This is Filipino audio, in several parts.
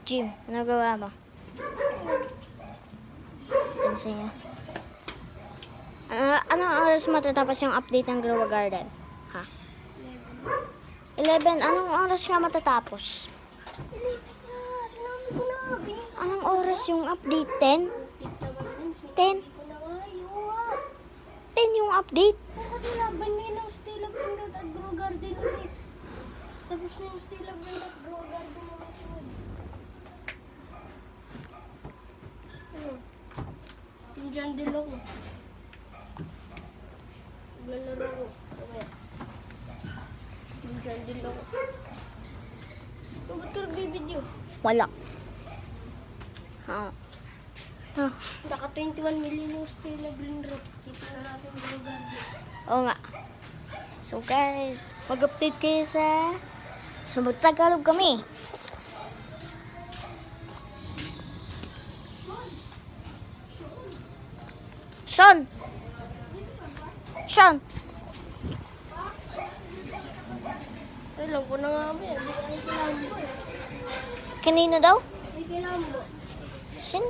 Jim, ano gawa mo? Ano sa'yo? Anong oras matatapos yung update ng Grow a Garden? Ha? 11. Anong oras nga matatapos? 11 na. Sinabi ko na. Anong oras yung update? 10? 10? 10 yung update? Kasi laban na yun ang Stella Pindot at Grow Garden ulit. Tapos na yung Stella Pindot at Grow Garden ulit. Team John Dilo ko. Naglalaro ko. Team John Dilo ko. Ba't ka nagbibideo? Wala. Ha? Naka 21 million yung Stella Pindot. Kita na natin Grow Garden. Oo nga. So guys, mag-update kayo sa Tagalog kami. Sean! Sean! Alam ko na nga mo. May kilambo. Kanino daw? May kilambo. Sin?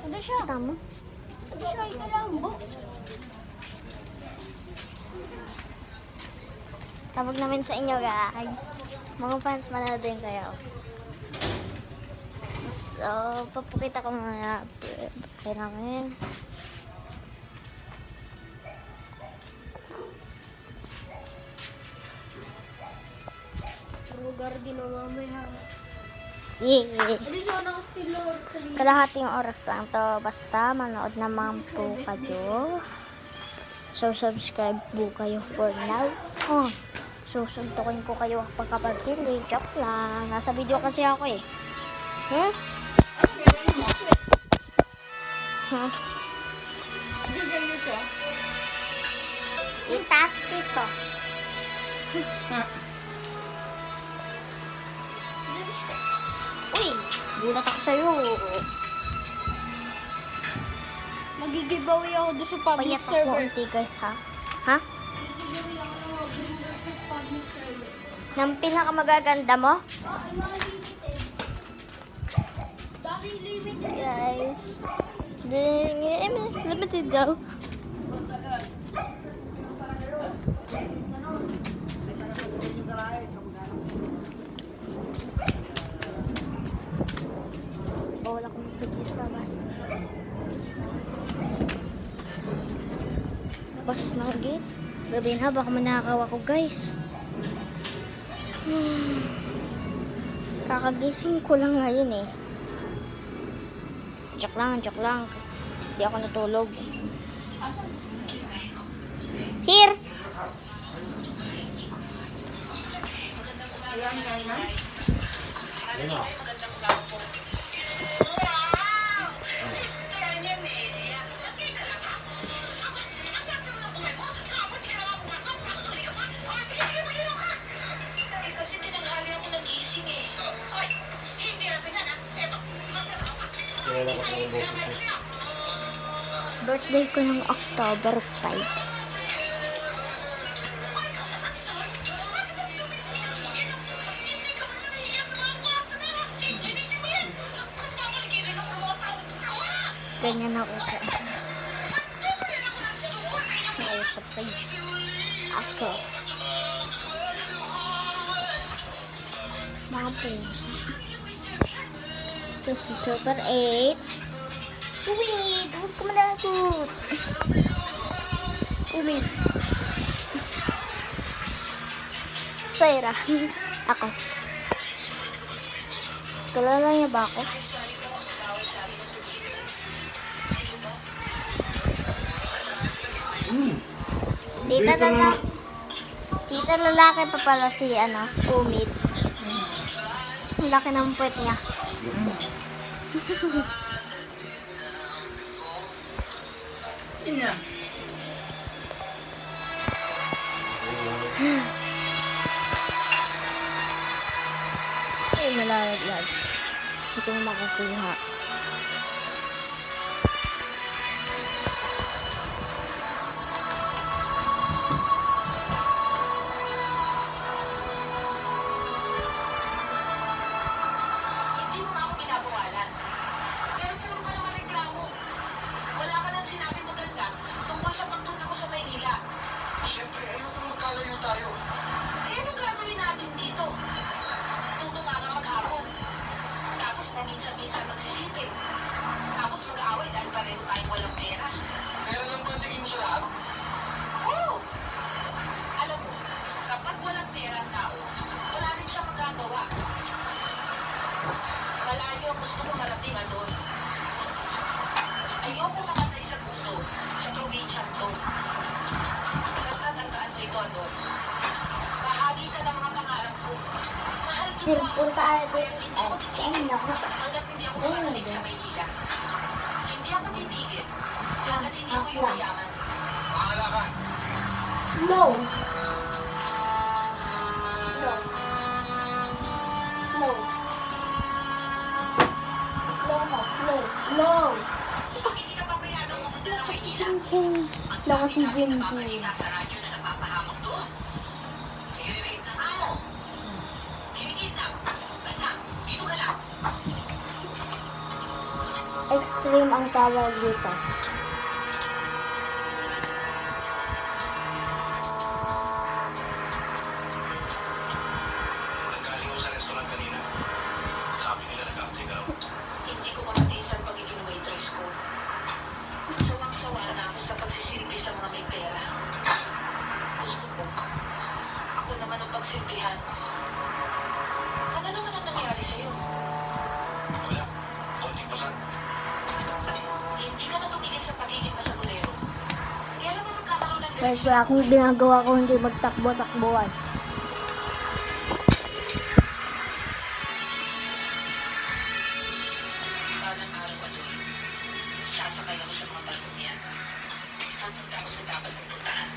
Ano siya? Tama. Ano siya? May kilambo. Tawag namin sa inyo guys. Mga fans, manood din kayo. So, papakita ko mga bahay namin. Grow Garden na mamaya. Yeah! Ano siya nakastilo sa liit? Kalahating oras lang to. Basta manood naman po kayo. So, subscribe po kayo for now. Oh, susuntukin ko kayo kapag hindi. Joke lang. Nasa video kasi ako eh. Hmm? Huh? Itat dito. Uy, gulat ako sa'yo. Magigiveaway ako doon sa public Payat ako server. konti guys ha. Ha? Magigiveaway ako ng Green sa public server. Nang pinakamagaganda mo? Ay, mga limited. Dami limited. Guys. Limited daw. Bawal ako mag-picture sa labas. Labas ng gate. Gabi na, baka manakaw ako guys. Kakagising ko lang ngayon eh. Joke lang, joke lang. Hindi ako natulog. Here! Kasi tinanghali ako nagising eh. Ay, hindi na pinan ha. Eto, Birthday ko ng October 5. Ganyan ako ka. May surprise. Ako. Mga puso. Ito si Super 8. Wait, huwag ka malakot. Wait. Saira. Ako. Kilala niya ba ako? Tita lalaki pa pala si Umid. Ang laki ng puwet niya. Ay, malalaglag. Ito yung makukuha. gusto ko marating, Adon. Ayoko mamatay sa mundo, sa probinsyang to. Basta tandaan mo ito, Adon. Bahagi ka ng mga pangarap ko. Mahal kita. Sirpur ka ate. Pero hindi ako titigil. Ay, naku. Hanggat hindi ako makarating sa Maynila. Hindi ako titigil. Hanggat hindi ako yumayaman. Bahala ka. No. No. No. No, no, no, no. Pag hindi ka pabayaan mo pumunta ng Maynila, Loko si Jim Jim. napabalita sa radyo na napapahamak doon. Sinirinig ng amo. Kinikidnap. Basta, dito ka lang. Extreme ang tawag dito. Nanggaling ako sa restaurant kanina. Sabi nila nag-update ka raw. Hindi ko matiis ang pagiging waitress ko. Sawang-sawa na ako sa pagsisilbi sa mga may pera. Gusto ko, ako naman ang pagsilbihan. Ano naman ang nangyari sa'yo? Wala. Konting pasan. Hindi ka na tumigil sa pagiging pasabulero. Kaya naman magkakaroon ng Guys, wala akong ginagawa ko hindi magtakbo-takbuhan. Balang araw pa doon, sasakay ako sa mga barkong yan. Papunta ako sa dapat ng puntahan.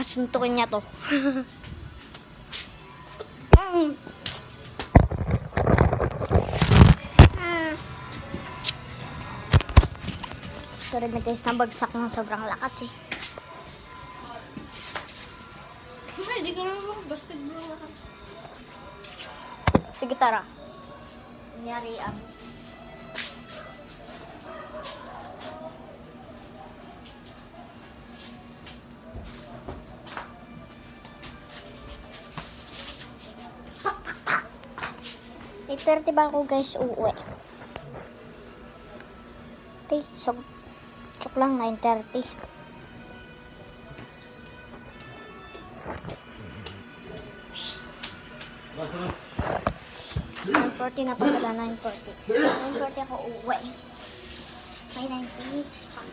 Suntukin niya to. Mm. Sorry na guys, nabagsak ng sobrang lakas eh. Hindi ka naman basketball na ka. Sige tara. Nangyari ang may 30 ba ako guys uuwi? Okay, so chok lang 9:30. 9:40 na pala, 9:40. 9:40 ako uuwi. May 9 minutes pa.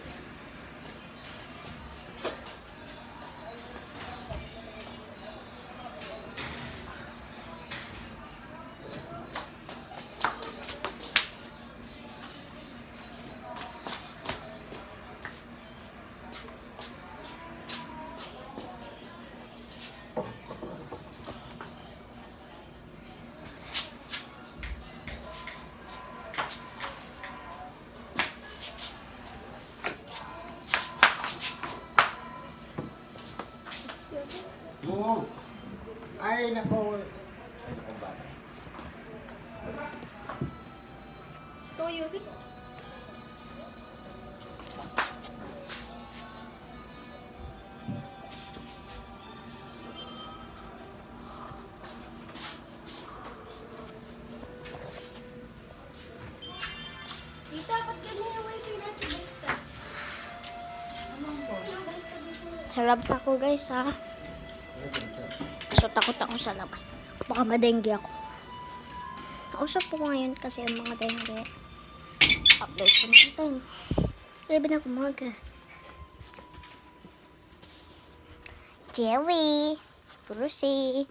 Oo. Ay, nako. Ay, nako ba? Ito, Yusik. Tita, ba't ganyan yung wifi natin dito? Sarap ako guys ha. So takot ako sa labas. Baka madengge ako. Kausap ko ngayon kasi ang mga dengue. Update ko natin. 11 na kumaga. Jerry. Purusi.